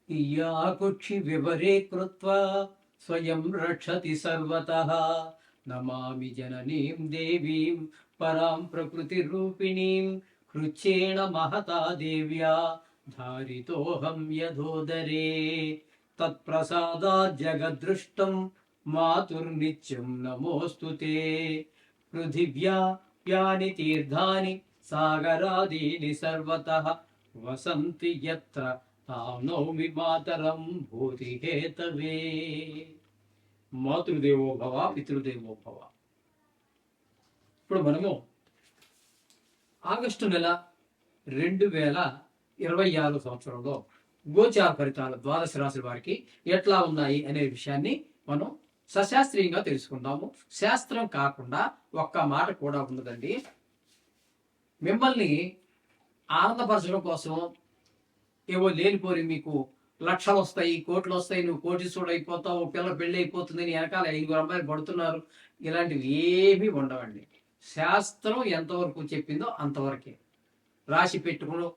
इयाकुक्षि विवरे कृत्वा स्वयं रक्षति सर्वतः। नमामि जननीं देवीं परां प्रकृतिरूपिणीं। कृच्छ्रेण महता देव्या धारितोऽहं यदोदरे। तत्प्रसादात् जगदृष्टं मातुर्नित्यं नमोऽस्तु ते। पृथिव्या यानि तीर्थानि सागरादीनि सर्वतः वसन्ति यत्र తాం నౌమి మాతరం భూతి హేతవే. మాతృదేవో భవ పితృదేవో భవ. ఇప్పుడు మనము ఆగస్టు నెల 2026 సంవత్సరంలో గోచార ఫలితాలు ద్వాదశ రాశుల వారికి ఎట్లా ఉన్నాయి అనే విషయాన్ని మనం సశాస్త్రీయంగా తెలుసుకుందాము. శాస్త్రం కాకుండా ఒక్క మాట కూడా ఉండదండి. మిమ్మల్ని ఆనందపరచడం కోసం ఏవో లేనిపోరి మీకు లక్షలు వస్తాయి, కోట్లు వస్తాయి, నువ్వు కోటీశ్వరుడు అయిపోతావు, పిల్ల పెళ్ళి అయిపోతుంది, వెనకాల 5 అమ్మాయిలు పడుతున్నారు, ఇలాంటివి ఏమీ ఉండవండి. శాస్త్రం ఎంతవరకు చెప్పిందో అంతవరకే. రాశి పెట్టుకుని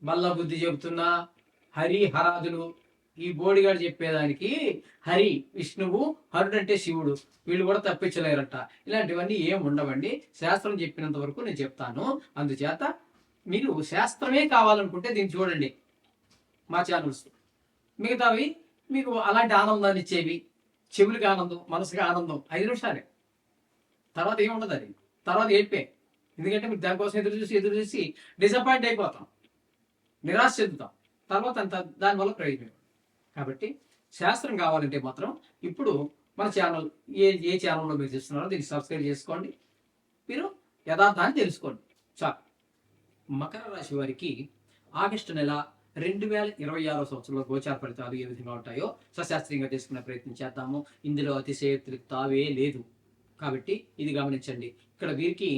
బల్ల బుద్ధి చెబుతున్నా హరి హరాదులు, ఈ బోడిగాడు చెప్పేదానికి హరి విష్ణువు, హరుడు అంటే శివుడు, వీళ్ళు కూడా తప్పించలేరట. ఇలాంటివన్నీ ఏం ఉండవండి. శాస్త్రం చెప్పినంత వరకు నేను చెప్తాను. అందుచేత మీరు శాస్త్రమే కావాలనుకుంటే దీన్ని చూడండి మా ఛానల్స్. మిగతావి మీకు అలాంటి ఆనందాన్ని ఇచ్చేవి, చెవులకి ఆనందం, మనసుకి ఆనందం 5 నిమిషాలే, తర్వాత ఏముండదు. అది తర్వాత ఏడ్పే. ఎందుకంటే మీరు దానికోసం ఎదురు చూసి డిసప్పాయింట్ అయిపోతాం, నిరాశ చెందుతాం, తర్వాత అంత దానివల్ల ప్రయోజనం. కాబట్టి శాస్త్రం కావాలంటే మాత్రం ఇప్పుడు మన ఛానల్ ఏ ఛానల్లో మీరు చూస్తున్నారో దీన్ని సబ్స్క్రైబ్ చేసుకోండి. మీరు యథార్థాన్ని తెలుసుకోండి చాలు. మకర రాశి వారికి ఆగస్టు నెల 2026 సంవత్సరంలో గోచార ఫలితాలు ఏ విధంగా ఉంటాయో సశాస్త్రీయంగా తెలుసుకునే ప్రయత్నం చేద్దాము. ఇందులో అతిశయోక్తికి తావే లేదు కాబట్టి ఇది గమనించండి. ఇక్కడ వీరికి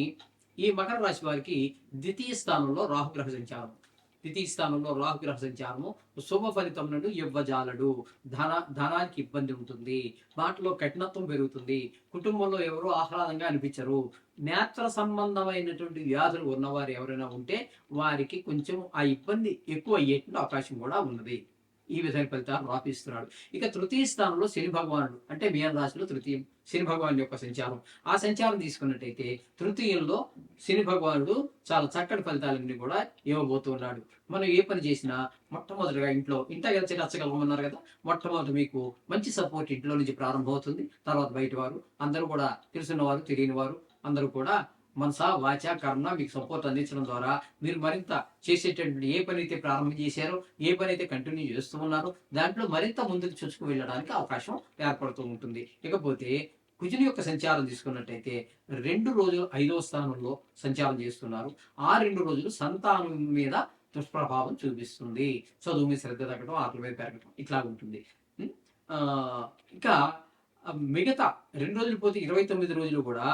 ఈ మకర రాశి వారికి ద్వితీయ స్థానంలో రాహుగ్రహ సంచారము శుభ ఫలితం నుండి ఇవ్వజాలడు. ధనానికి ఇబ్బంది ఉంటుంది, మాటలో కఠినత్వం పెరుగుతుంది, కుటుంబంలో ఎవరో ఆహ్లాదంగా అనిపించరు. నేత్ర సంబంధమైనటువంటి వ్యాధులు ఉన్నవారు ఎవరైనా ఉంటే వారికి కొంచెం ఆ ఇబ్బంది ఎక్కువ అయ్యేటువంటి అవకాశం కూడా ఉన్నది. ఈ విధమైన ఫలితాలు రాపిస్తున్నాడు. ఇక తృతీయ స్థానంలో శని భగవానుడు, అంటే మీన రాశిలో తృతీయం శని భగవాను యొక్క సంచారం. ఆ సంచారం తీసుకున్నట్టయితే తృతీయంలో శని భగవానుడు చాలా చక్కటి ఫలితాలన్నీ కూడా ఇవ్వబోతున్నాడు. మనం ఏ పని చేసినా మొట్టమొదటిగా ఇంట్లో కలిసి నచ్చగలమన్నారు కదా, మొట్టమొదటి మీకు మంచి సపోర్ట్ ఇంట్లో నుంచి ప్రారంభమవుతుంది. తర్వాత బయట వారు అందరూ కూడా, తెలిసిన వారు తెలియని వారు అందరూ కూడా మనస వాచ కర్మ మీకు సపోర్ట్ అందించడం ద్వారా మీరు మరింత చేసేటటువంటి ఏ పని అయితే ప్రారంభం చేశారో, ఏ పని అయితే కంటిన్యూ చేస్తూ ఉన్నారో దాంట్లో మరింత ముందుకు చూసుకు వెళ్ళడానికి అవకాశం ఏర్పడుతూ ఉంటుంది. ఇకపోతే కుజుని యొక్క సంచారం తీసుకున్నట్టయితే 2 రోజులు 5వ స్థానంలో సంచారం చేస్తున్నారు. ఆ 2 రోజులు సంతానం మీద దుష్ప్రభావం చూపిస్తుంది. చదువు మీద శ్రద్ధ తగ్గడం, ఆటల మీద పెరగడం ఇట్లా ఉంటుంది. ఇంకా మిగతా 2 రోజులు పోతే 29 రోజులు కూడా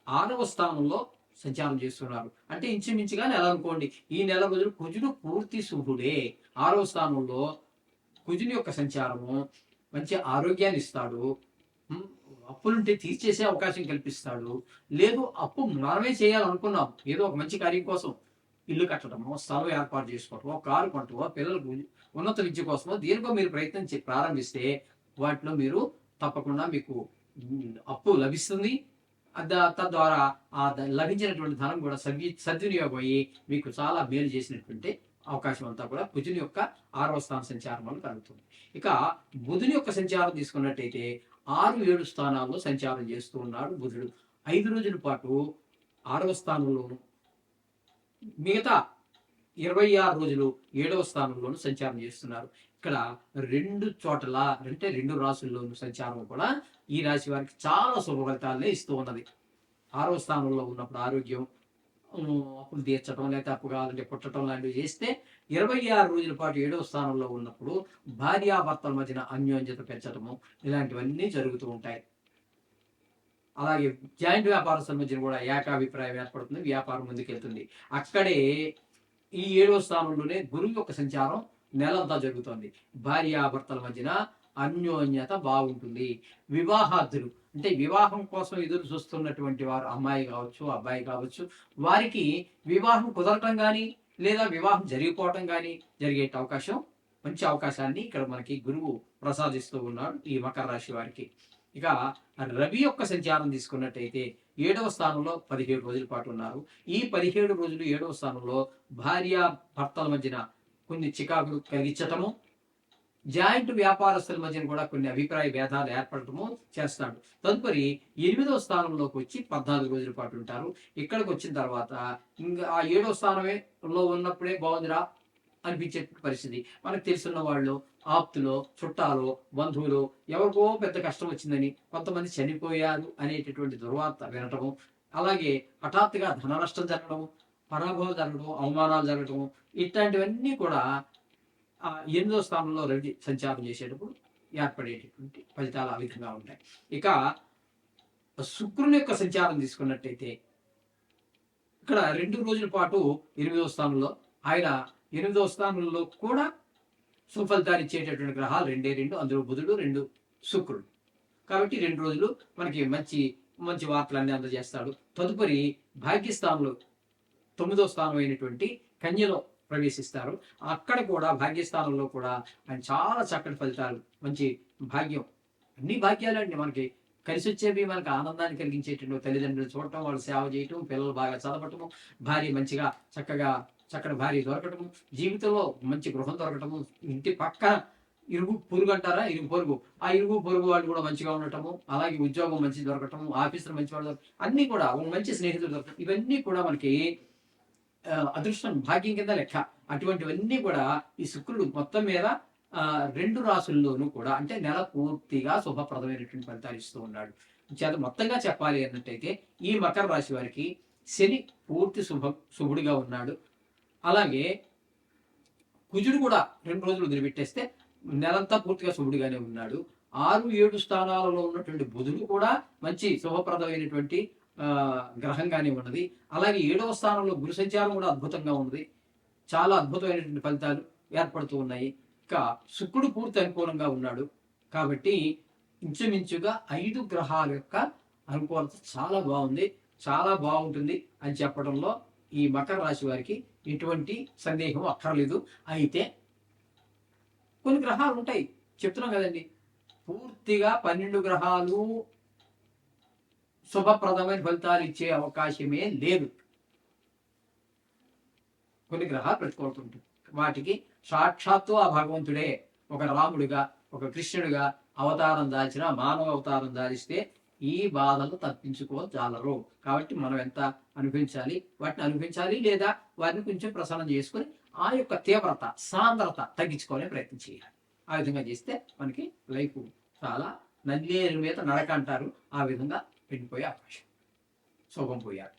6వ స్థానంలో సంచారం చేస్తున్నారు. అంటే ఇంచుమించుగా నెల అనుకోండి. ఈ నెల రోజులు కుజుడు పూర్తి శుభుడే. 6వ స్థానంలో కుజుని యొక్క సంచారము మంచి ఆరోగ్యాన్ని ఇస్తాడు, అప్పులుంటే తీర్చేసే అవకాశం కల్పిస్తాడు. లేదు అప్పు మనమే చేయాలనుకున్నాం, ఏదో ఒక మంచి కార్యం కోసం ఇల్లు కట్టడమో, స్థలం ఏర్పాటు చేసుకోవటమో, కారు కొంటమో, పిల్లలకు ఉన్నత విద్య కోసమో దీనికో మీరు ప్రయత్నం ప్రారంభిస్తే వాటిలో మీరు తప్పకుండా మీకు అప్పు లభిస్తుంది. తద్వారా ఆ లభించినటువంటి ధనం కూడా సద్వినియోగం అయ్యి మీకు చాలా మేలు చేసినటువంటి అవకాశం అంతా కూడా కుజుని యొక్క 6వ స్థాన సంచారం వల్ల కలుగుతుంది. ఇక బుధుని యొక్క సంచారం తీసుకున్నట్టయితే 6-7 స్థానాల్లో సంచారం చేస్తూ ఉన్నాడు బుధుడు. 5 రోజుల పాటు 6వ స్థానంలోను, మిగతా 26 రోజులు 7వ స్థానంలోను సంచారం చేస్తున్నారు. ఇక్కడ 2 చోట్ల అంటే 2 రాశుల్లోను సంచారం కూడా ఈ రాశి వారికి చాలా శుభ ఫలితాలనే ఇస్తూ ఉన్నది. 6వ స్థానంలో ఉన్నప్పుడు ఆరోగ్యం, అప్పులు తీర్చడం, లేకపోతే అప్పు కావాలంటే పుట్టడం లాంటివి చేస్తే 26 రోజుల పాటు 7వ స్థానంలో ఉన్నప్పుడు భార్యాభర్తల మధ్యన అన్యోన్యత పెంచడము ఇలాంటివన్నీ జరుగుతూ ఉంటాయి. అలాగే జాయింట్ వ్యాపారస్తుల మధ్యన కూడా ఏకాభిప్రాయం ఏర్పడుతుంది, వ్యాపారం ముందుకెళ్తుంది. అక్కడే ఈ 7వ స్థానంలోనే గురువు యొక్క సంచారం నెలంతా జరుగుతుంది. భార్యాభర్తల మధ్యన అన్యోన్యత బాగుంటుంది. వివాహార్థులు అంటే వివాహం కోసం ఎదురు చూస్తున్నటువంటి వారు, అమ్మాయి కావచ్చు అబ్బాయి కావచ్చు, వారికి వివాహం కుదరటం కానీ లేదా వివాహం జరిగిపోవటం కానీ జరిగే అవకాశం మంచి అవకాశాన్ని ఇక్కడ మనకి గురువు ప్రసాదిస్తూ ఉన్నాడు ఈ మకర రాశి వారికి. ఇక రవి యొక్క సంచారం తీసుకున్నట్టయితే 7వ స్థానంలో 17 రోజుల పాటు ఉన్నారు. ఈ 17 రోజులు 7వ స్థానంలో భార్య భర్తల మధ్యన కొన్ని చికాకులు కలిగించటము, జాయింట్ వ్యాపారస్తుల మధ్యన కూడా కొన్ని అభిప్రాయ భేదాలు ఏర్పడటము చేస్తాడు. తదుపరి 8వ స్థానంలోకి వచ్చి 14 రోజుల పాటు ఉంటారు. ఇక్కడికి వచ్చిన తర్వాత ఇంకా ఆ 7వ స్థానమే లో ఉన్నప్పుడే బాగుందిరా అనిపించే పరిస్థితి. మనకు తెలుసున్న వాళ్ళు, ఆప్తులో, చుట్టాలో, బంధువులు ఎవరికో పెద్ద కష్టం వచ్చిందని, కొంతమంది చనిపోయారు అనేటటువంటి దుర్వార్త వినటము, అలాగే హఠాత్తుగా ధన నష్టం జరగడం, పరాభవం జరగడం, అవమానాలు జరగడం, ఇట్లాంటివన్నీ కూడా 8వ స్థానంలో రవి సంచారం చేసేటప్పుడు ఏర్పడేటటువంటి ఫలితాలు ఆ విధంగా ఉంటాయి. ఇక శుక్రుని యొక్క సంచారం తీసుకున్నట్టయితే ఇక్కడ 2 రోజుల పాటు 8వ స్థానంలో, ఆయన 8వ స్థానంలో కూడా సుఫలితాలు ఇచ్చేటటువంటి గ్రహాలు రెండే రెండు, అందులో బుధుడు, 2 శుక్రుడు. కాబట్టి 2 రోజులు మనకి మంచి మంచి వార్తలన్నీ అందజేస్తాడు. తదుపరి భాగ్యస్థానంలో 9వ స్థానం అయినటువంటి కన్యలో ప్రవేశిస్తారు. అక్కడ కూడా భాగ్యస్థానంలో కూడా ఆయన చాలా చక్కటి ఫలితాలు, మంచి భాగ్యం, అన్ని భాగ్యాలండి మనకి కలిసి వచ్చేవి. మనకు ఆనందాన్ని కలిగించేటువంటి తల్లిదండ్రులు చూడటం, వాళ్ళు సేవ చేయటం, పిల్లలు బాగా చదవటము, భార్య మంచిగా చక్కగా చక్కటి భార్య దొరకటము, జీవితంలో మంచి గృహం దొరకటము, ఇంటి పక్కన ఇరుగు పొరుగు అంటారా, ఇరుగు పొరుగు, ఆ ఇరుగు పొరుగు వాళ్ళు కూడా మంచిగా ఉండటము, అలాగే ఉద్యోగం మంచి దొరకటము, ఆఫీసులో మంచి వాళ్ళు అన్నీ కూడా ఒక మంచి స్నేహితులు దొరకటం, ఇవన్నీ కూడా మనకి అదృష్టం, భాగ్యం కింద లెక్క. అటువంటివన్నీ కూడా ఈ శుక్రుడు మొత్తం మీద 2 రాసుల్లోనూ కూడా అంటే నెల పూర్తిగా శుభప్రదమైనటువంటి ఫలితాలు ఇస్తూ ఉన్నాడు. చేత మొత్తంగా చెప్పాలి అన్నట్టయితే ఈ మకర రాశి వారికి శని పూర్తి శుభుడిగా ఉన్నాడు. అలాగే కుజుడు కూడా 2 రోజులు వదిలిపెట్టేస్తే నెలంతా పూర్తిగా శుభుడిగానే ఉన్నాడు. 6, 7 స్థానాలలో ఉన్నటువంటి బుధుడు కూడా మంచి శుభప్రదమైనటువంటి గ్రహంగానే ఉన్నది. అలాగే 7వ స్థానంలో గురు సంచారం కూడా అద్భుతంగా ఉంది. చాలా అద్భుతమైనటువంటి ఫలితాలు ఏర్పడుతూ ఉన్నాయి. ఇక శుక్రుడు పూర్తి అనుకూలంగా ఉన్నాడు. కాబట్టి ఇంచుమించుగా 5 గ్రహాల యొక్క అనుకూలత చాలా బాగుంది, చాలా బాగుంటుంది అని చెప్పడంలో ఈ మకర రాశి వారికి ఎటువంటి సందేహం అక్కర్లేదు. అయితే కొన్ని గ్రహాలు ఉంటాయి, చెప్తున్నాం కదండి, పూర్తిగా 12 గ్రహాలు శుభప్రదమైన ఫలితాలు ఇచ్చే అవకాశమే లేదు. కొన్ని గ్రహాలు ప్రతికూలుతుంటాయి. వాటికి సాక్షాత్తు ఆ భగవంతుడే ఒక రాముడిగా, ఒక కృష్ణుడిగా అవతారం దాల్చిన, మానవ అవతారం దాలిస్తే ఈ బాధలు తప్పించుకోజాలరు. కాబట్టి మనం ఎంత అనుభవించాలి, వాటిని అనుభవించాలి, లేదా వారిని కొంచెం ప్రసన్నం చేసుకుని ఆ యొక్క తీవ్రత, సాంద్రత తగ్గించుకోవాలని ప్రయత్నం చేయాలి. ఆ విధంగా చేస్తే మనకి లైఫ్ చాలా నల్లేరు మీద నడక అంటారు, ఆ విధంగా వెళ్ళిపోయే అవకాశం, శోభం పోయారు.